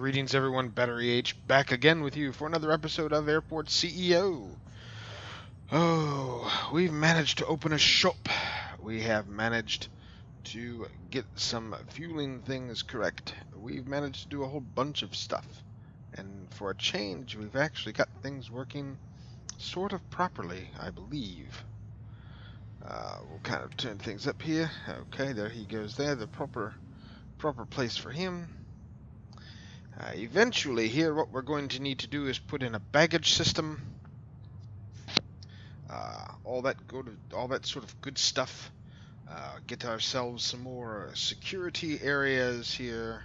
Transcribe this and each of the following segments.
Greetings everyone, Battery H back again with you for another episode of Airport CEO. Oh, we've managed to open a shop. We have managed to get some fueling things correct. We've managed to do a whole bunch of stuff. And for a change, we've actually got things working sort of properly, I believe. We'll kind of turn things up here. Okay, there he goes there, the proper place for him. Eventually here what we're going to need to do is put in a baggage system. All that sort of good stuff. Get ourselves some more security areas here.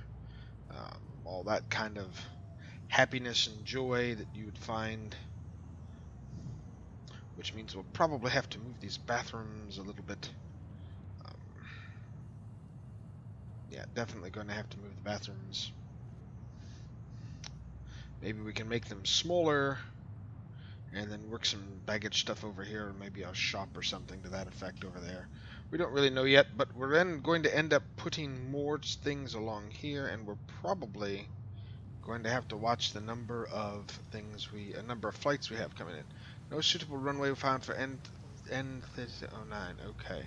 All that kind of happiness and joy that you would find. Which means we'll probably have to move these bathrooms a little bit. Yeah, definitely going to have to move the bathrooms. Maybe we can make them smaller and then work some baggage stuff over here, or maybe a shop or something to that effect over there. We don't really know yet, but we're then going to end up putting more things along here, and we're probably going to have to watch the number of flights we have coming in. No suitable runway found for N3009. Okay.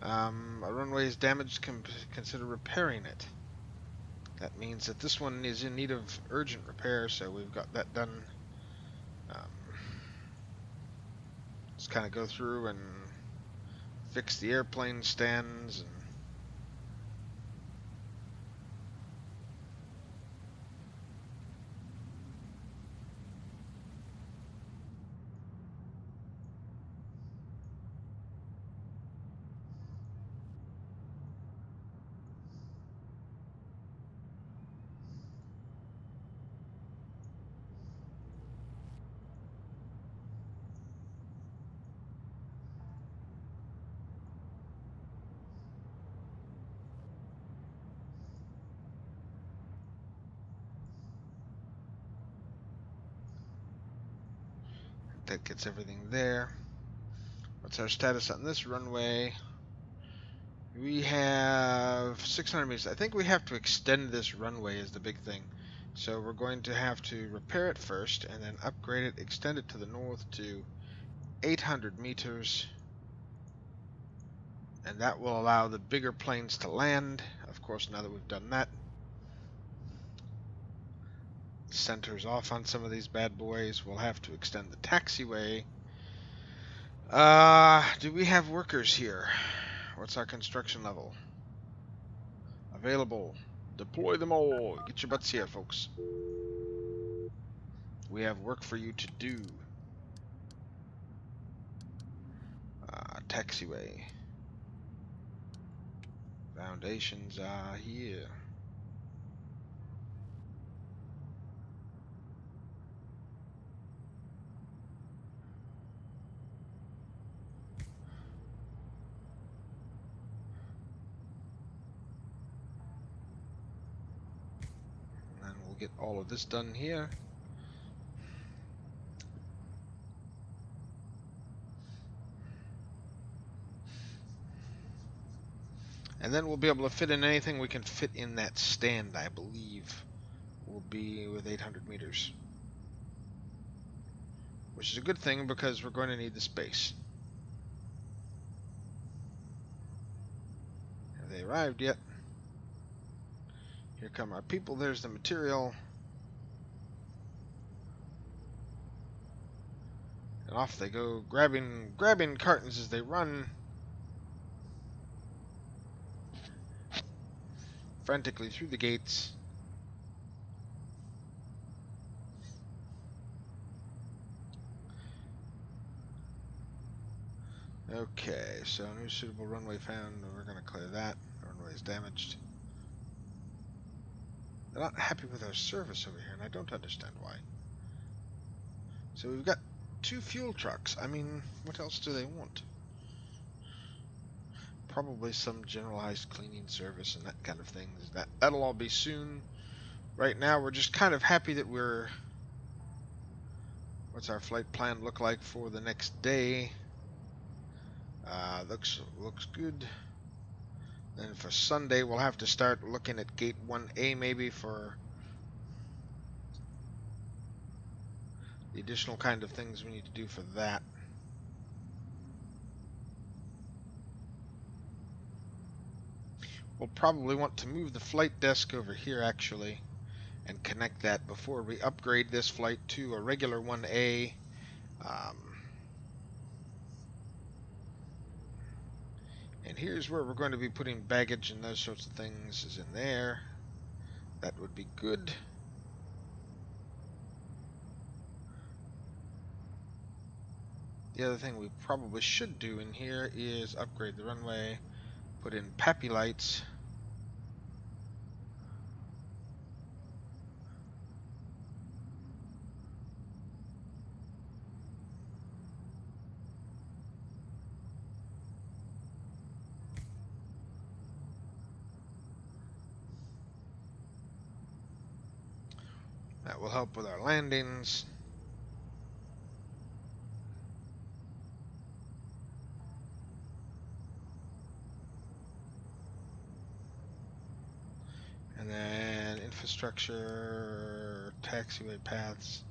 A runway is damaged. Consider repairing it. That means that this one is in need of urgent repair, so we've got that done. Just kind of go through and fix the airplane stands and that gets everything there. What's our status on this runway? We have 600 meters. I think we have to extend this runway is the big thing. So we're going to have to repair it first and then upgrade it, extend it to the north to 800 meters. And that will allow the bigger planes to land. Of course, now that we've done that, centers off on some of these bad boys. We'll have to extend the taxiway. Do we have workers here? What's our construction level? Available. Deploy them all. Get your butts here, folks. We have work for you to do. Taxiway. Foundations are here. And then we'll get all of this done here. And then we'll be able to fit in anything we can fit in that stand, I believe, will be with 800 meters. Which is a good thing because we're going to need the space. Have they arrived yet? Here come our people. There's the material. And off they go, grabbing cartons as they run. Frantically through the gates. Okay, so no suitable runway found. We're going to clear that. Runway is damaged. They're not happy with our service over here, and I don't understand why. So we've got 2 fuel trucks. I mean, what else do they want? Probably some generalized cleaning service and that kind of thing. That'll all be soon. Right now, we're just kind of happy that we're... What's our flight plan look like for the next day? Looks good. Then for Sunday, we'll have to start looking at Gate 1A maybe for the additional kind of things we need to do for that. We'll probably want to move the flight desk over here actually and connect that before we upgrade this flight to a regular 1A. And here's where we're going to be putting baggage and those sorts of things is in there. That would be good. The other thing we probably should do in here is upgrade the runway, put in PAPI lights. That will help with our landings. And then infrastructure, taxiway paths.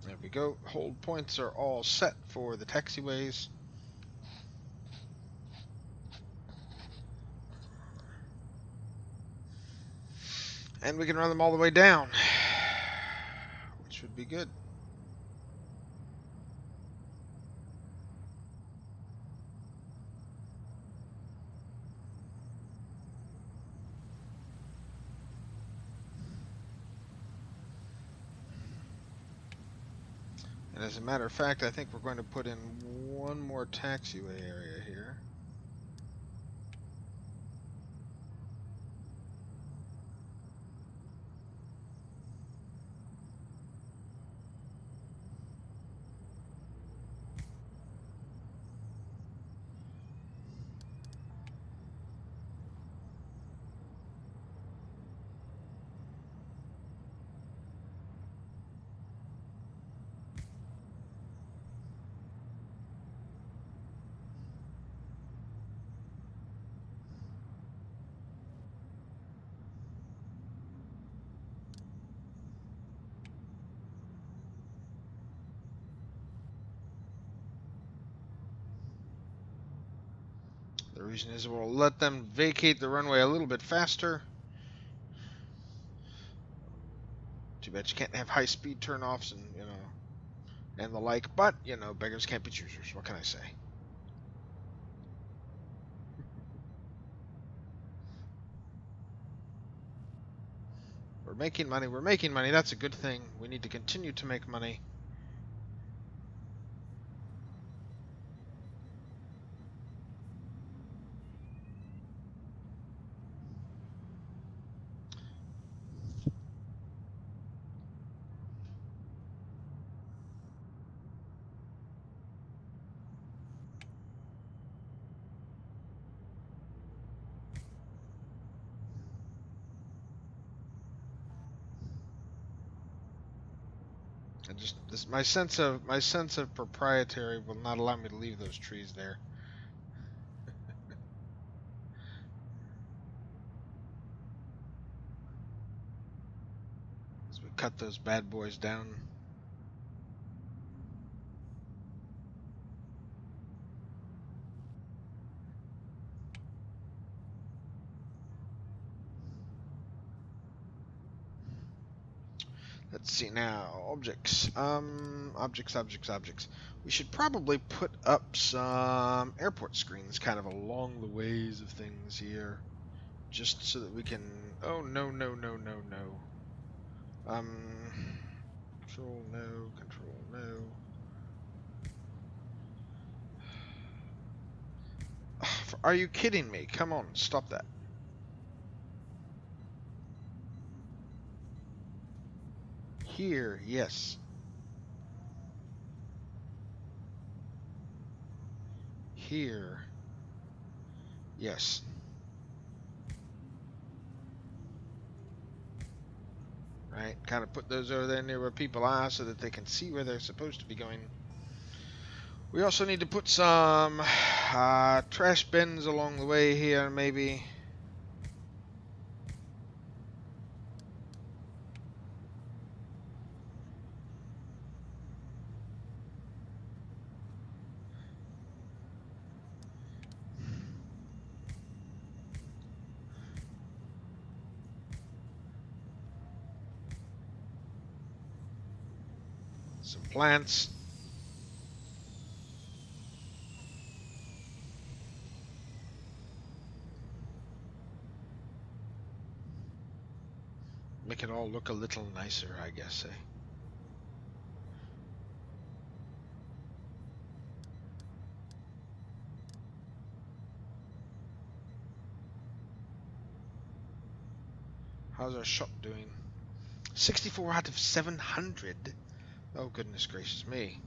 There we go. Hold points are all set for the taxiways. And we can run them all the way down, which would be good. And as a matter of fact, I think we're going to put in one more taxiway area here. The reason is we'll let them vacate the runway a little bit faster. Too bad you can't have high-speed turnoffs and and the like. But beggars can't be choosers. What can I say? We're making money. We're making money. That's a good thing. We need to continue to make money. My sense of proprietary will not allow me to leave those trees there. As we cut those bad boys down. Let's see now. Objects. Objects. We should probably put up some airport screens kind of along the ways of things here. Just so that we can... Oh, no. Control, no. Are you kidding me? Come on, stop that. Here, yes. Here, yes. Right, kind of put those over there near where people are so that they can see where they're supposed to be going. We also need to put some trash bins along the way here, maybe. Some plants. Make it all look a little nicer, I guess. How's our shop doing? 64 out of 700. Oh, goodness gracious me.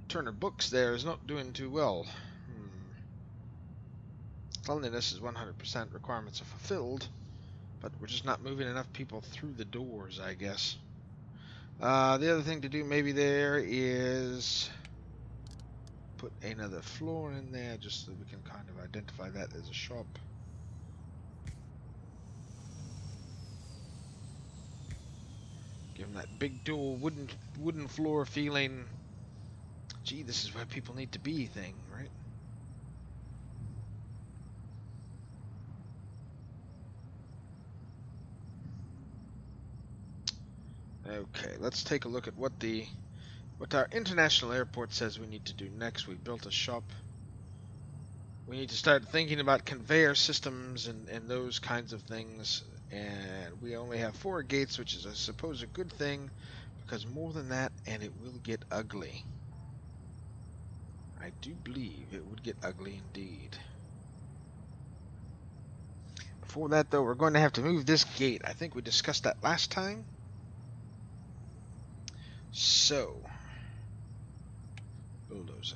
Turner Books there is not doing too well. Cleanliness is 100%. Requirements are fulfilled, but we're just not moving enough people through the doors, I guess. The other thing to do maybe there is put another floor in there just so we can kind of identify that as a shop. Give them that big dual wooden floor feeling. Gee, this is where people need to be thing, right? Okay, let's take a look at what our international airport says we need to do next. We built a shop. We need to start thinking about conveyor systems and those kinds of things. And we only have 4 gates, which is, I suppose, a good thing, because more than that, and it will get ugly. I do believe it would get ugly indeed. Before that, though, we're going to have to move this gate. I think we discussed that last time. So, bulldozer.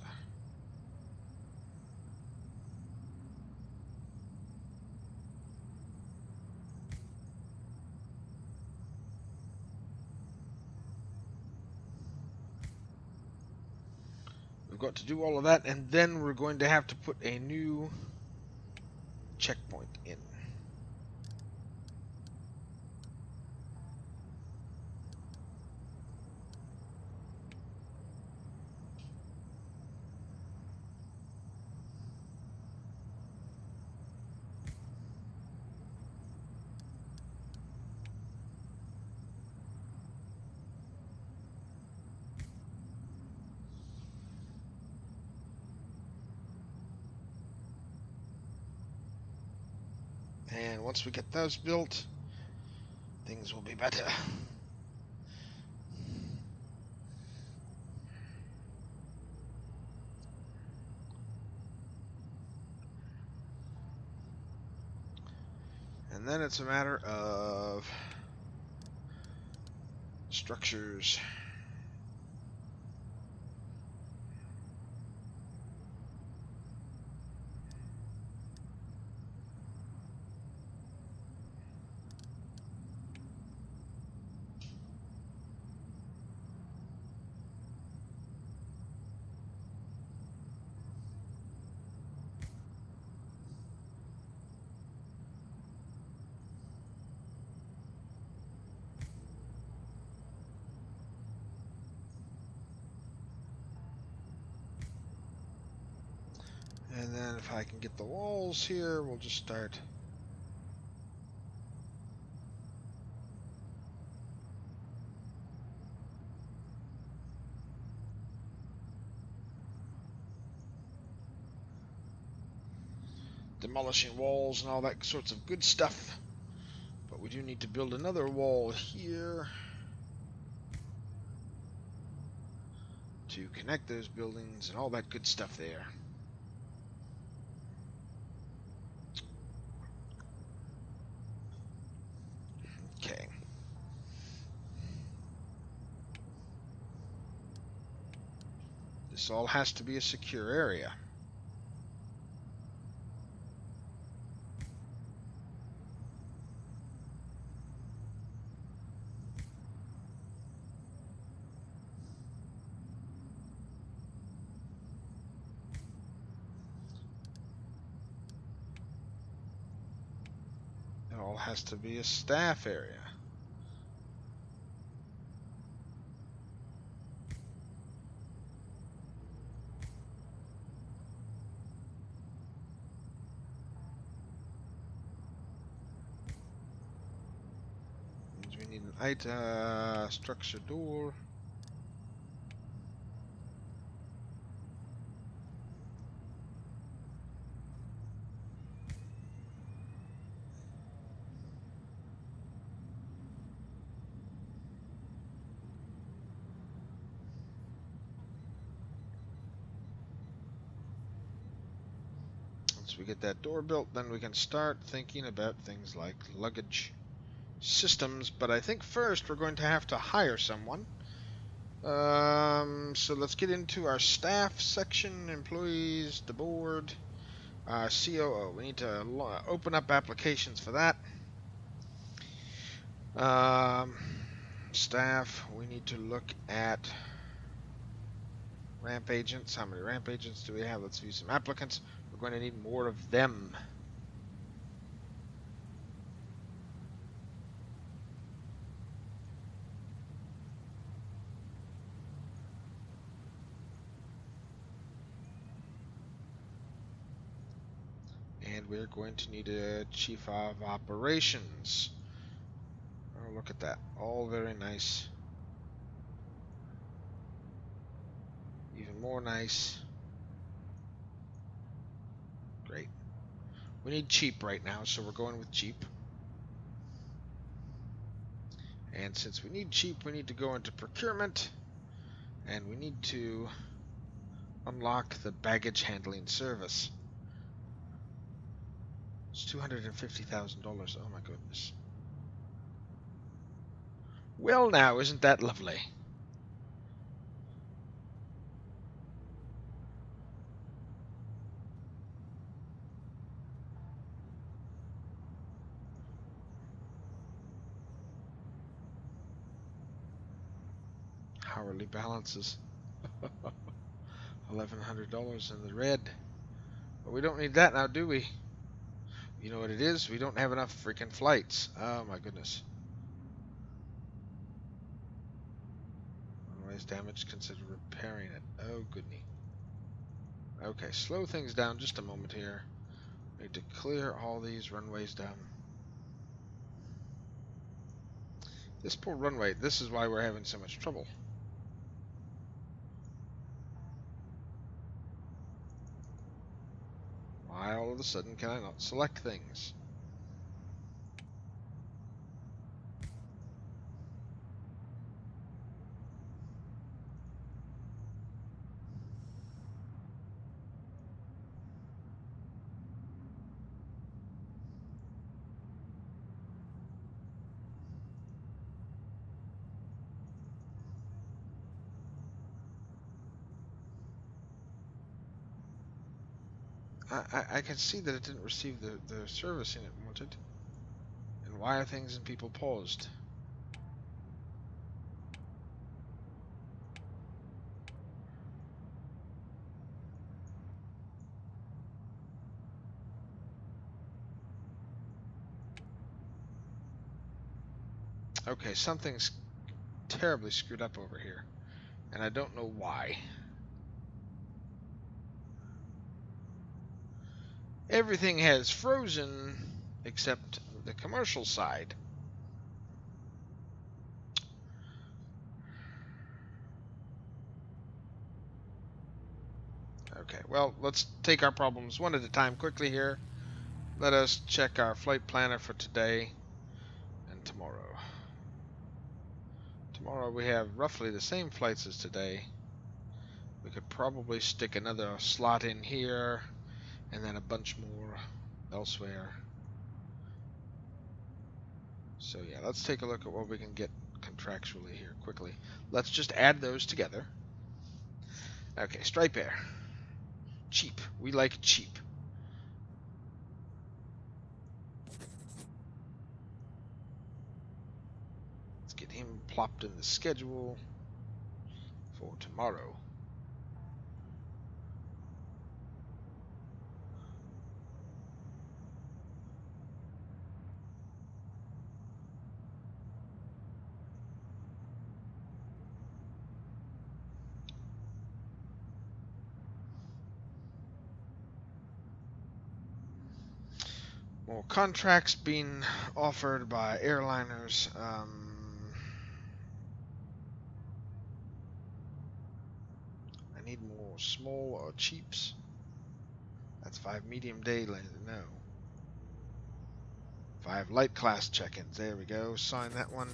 We've got to do all of that, and then we're going to have to put a new checkpoint in. And once we get those built, things will be better. And then it's a matter of structures. And then if I can get the walls here, we'll just start. Demolishing walls and all that sorts of good stuff. But we do need to build another wall here to connect those buildings and all that good stuff there. Okay. This all has to be a secure area. all has to be a staff area. Means we need an item structure door. Once we get that door built, then we can start thinking about things like luggage systems. But I think first we're going to have to hire someone. So let's get into our staff section, employees, the board, COO. We need to open up applications for that. Staff, we need to look at ramp agents. How many ramp agents do we have? Let's view some applicants. We're going to need more of them. And we're going to need a chief of operations. Oh, look at that. All very nice. Even more nice. Great. We need cheap right now, so we're going with cheap. And since we need cheap, we need to go into procurement. And we need to unlock the baggage handling service. It's $250,000. Oh my goodness. Well now, isn't that lovely? Hourly balances. $1,100 in the red. But we don't need that now, do we? You know what it is? We don't have enough freaking flights. Oh my goodness. Runways damaged, consider repairing it. Oh goodness. Okay, slow things down just a moment here. We need to clear all these runways down. This poor runway, this is why we're having so much trouble. Why all of a sudden can I not select things? I can see that it didn't receive the servicing it wanted. And why are things and people paused? Okay, something's terribly screwed up over here. And I don't know why. Everything has frozen except the commercial side. Okay, well, let's take our problems one at a time quickly here. Let us check our flight planner for today and tomorrow. Tomorrow we have roughly the same flights as today. We could probably stick another slot in here and then a bunch more elsewhere. So yeah, let's take a look at what we can get contractually here quickly. Let's just add those together. Okay, Stripe Air. Cheap. We like cheap. Let's get him plopped in the schedule for tomorrow. More contracts being offered by airliners. I need more small or cheaps. That's 5 medium day lanes. No. 5 light class check-ins. There we go. Sign that one.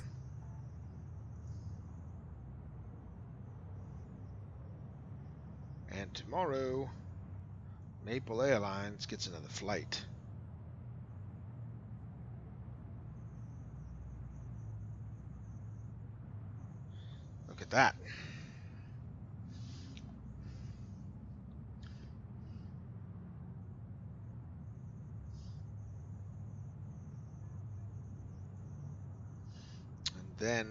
And tomorrow, Maple Airlines gets another flight. Look at that. And then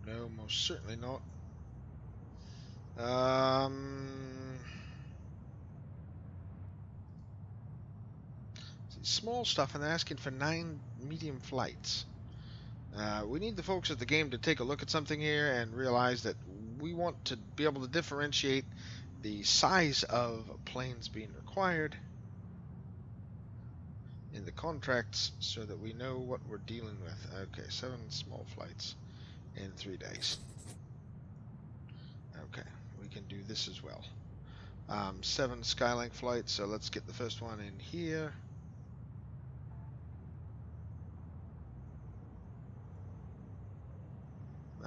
no, most certainly not. Small stuff, and they're asking for 9 medium flights. We need the folks at the game to take a look at something here and realize that we want to be able to differentiate the size of planes being required in the contracts so that we know what we're dealing with. Okay, 7 small flights in 3 days. Okay, we can do this as well. 7 Skylink flights, so let's get the first one in here.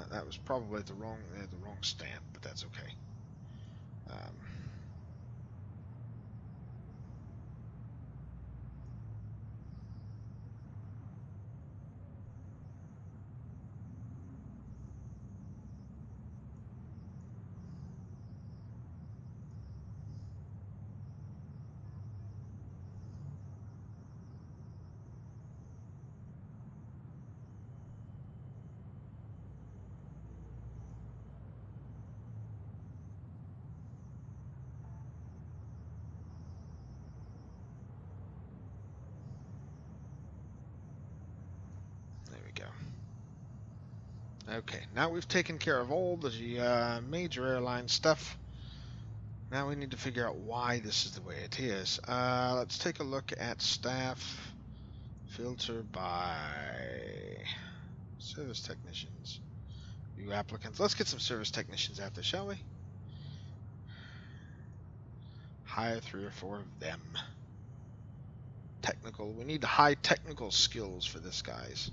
That was probably the wrong stamp, but that's okay. Okay, now we've taken care of all the major airline stuff. Now we need to figure out why this is the way it is. Let's take a look at staff. Filter by service technicians. View applicants. Let's get some service technicians out there, shall we? Hire 3 or 4 of them. Technical. We need high technical skills for this, guys.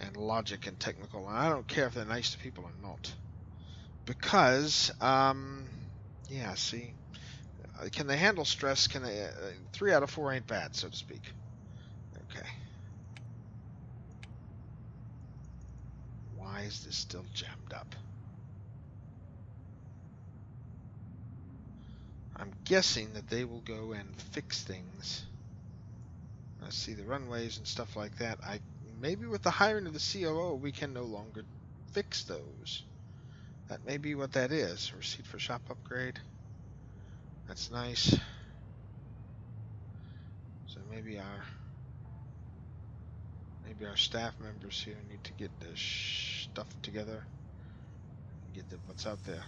And logic and technical. And I don't care if they're nice to people or not. Because, yeah, see. Can they handle stress? Can they? 3 out of 4 ain't bad, so to speak. Okay. Why is this still jammed up? I'm guessing that they will go and fix things. Let's see the runways and stuff like that. Maybe with the hiring of the COO, we can no longer fix those. That may be what that is. Receipt for shop upgrade. That's nice. So maybe our staff members here need to get this stuff together and get what's out there.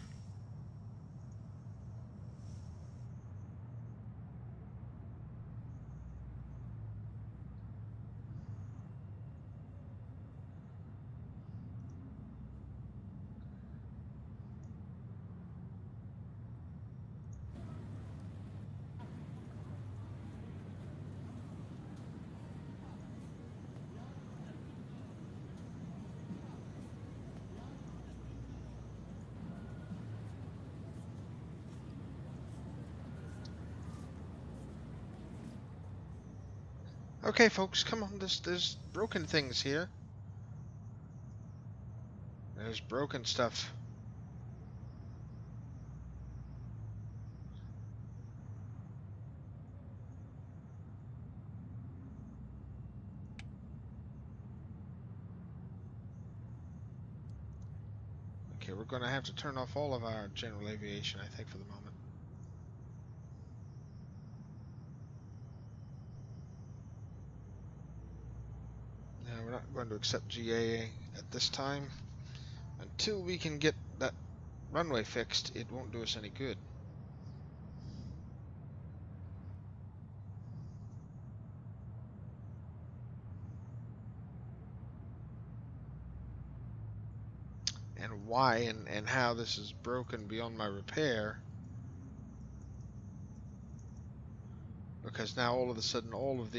Okay, folks, come on. There's broken things here. There's broken stuff. Okay, we're going to have to turn off all of our general aviation, I think, for the moment. No, we're not going to accept GA at this time until we can get that runway fixed, it won't do us any good. And why and how this is broken beyond my repair, because now all of a sudden all of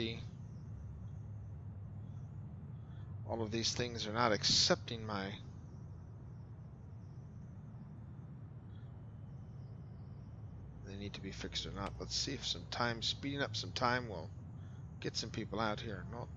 these things are not accepting my they need to be fixed or not. Let's see if speeding up some time will get some people out here or not.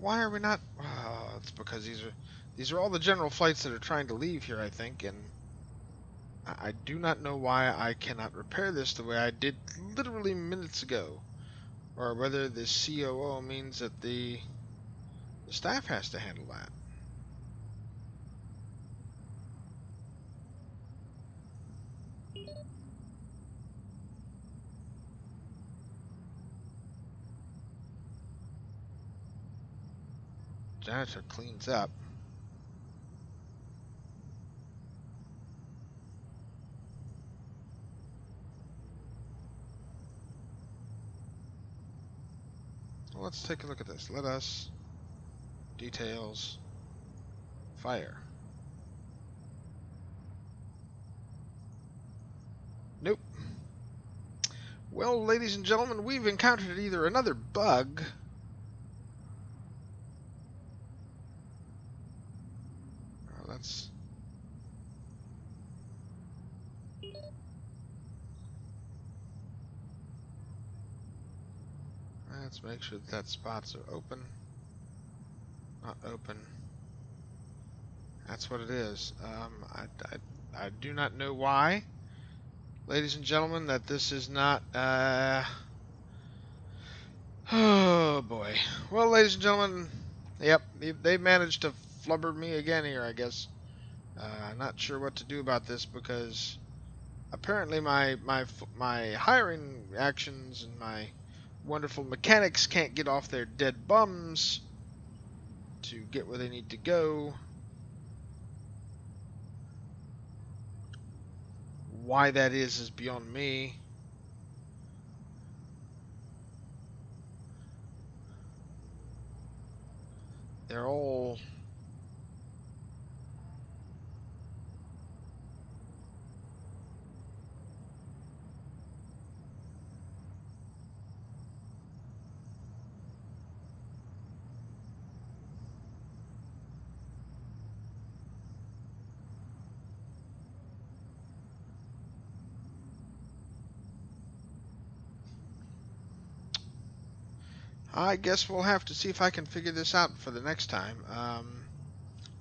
Why are we not? It's because these are all the general flights that are trying to leave here, I think, and I do not know why I cannot repair this the way I did literally minutes ago, or whether the COO means that the staff has to handle that. Janitor cleans up. Well, let's take a look at this. Let us details fire. Nope. Well, ladies and gentlemen, we've encountered either another bug let's make sure that spots are open. Not open. That's what it is. I do not know why, ladies and gentlemen, that this is not. Oh boy. Well, ladies and gentlemen, yep, they managed to flubber me again here, I guess. Not sure what to do about this because apparently my hiring actions and my wonderful mechanics can't get off their dead bums to get where they need to go. Why that is beyond me. They're all I guess we'll have to see if I can figure this out for the next time.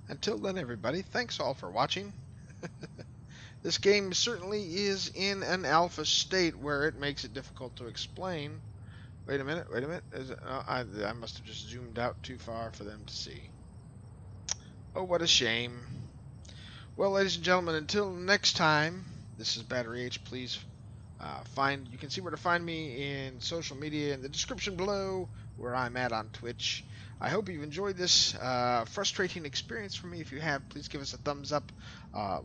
Until then, everybody, thanks all for watching. This game certainly is in an alpha state where it makes it difficult to explain. Wait a minute, Is it, I must have just zoomed out too far for them to see. Oh, what a shame. Well, ladies and gentlemen, until next time, this is Battery H. Please you can see where to find me in social media in the description below, where I'm at on Twitch. I hope you've enjoyed this frustrating experience for me. If you have, please give us a thumbs up,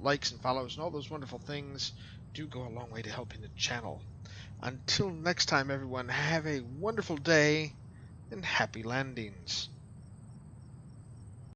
likes and follows, and all those wonderful things do go a long way to helping the channel. Until next time, everyone, have a wonderful day and happy landings.